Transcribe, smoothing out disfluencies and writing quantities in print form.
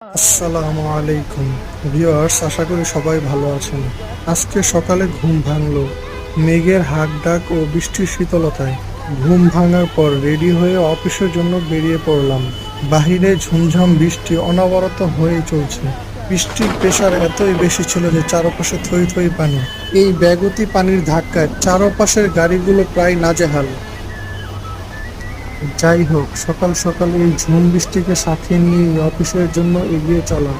আসসালামু আলাইকুম ভিউয়ার্স, আশা করি সবাই ভালো আছেন। আজকে সকালে ঘুম ভাঙলো মেঘের হাক ডাক ও বৃষ্টির শীতলতায়। ঘুম ভাঙার পর রেডি হয়ে অফিসের জন্য বেরিয়ে পড়লাম। বাহিরে ঝুমঝাম বৃষ্টি অনবরত হয়ে চলছে। বৃষ্টির প্রেসার এতই বেশি ছিল যে চারপাশে থই থই পানি। এই ব্যাগতি পানির ধাক্কায় চারপাশের গাড়িগুলো প্রায় নাজেহাল। যাই হোক, সকাল সকাল এই ঝুম বৃষ্টিকে সাথে নিয়ে অফিসের জন্য এগিয়ে চলা।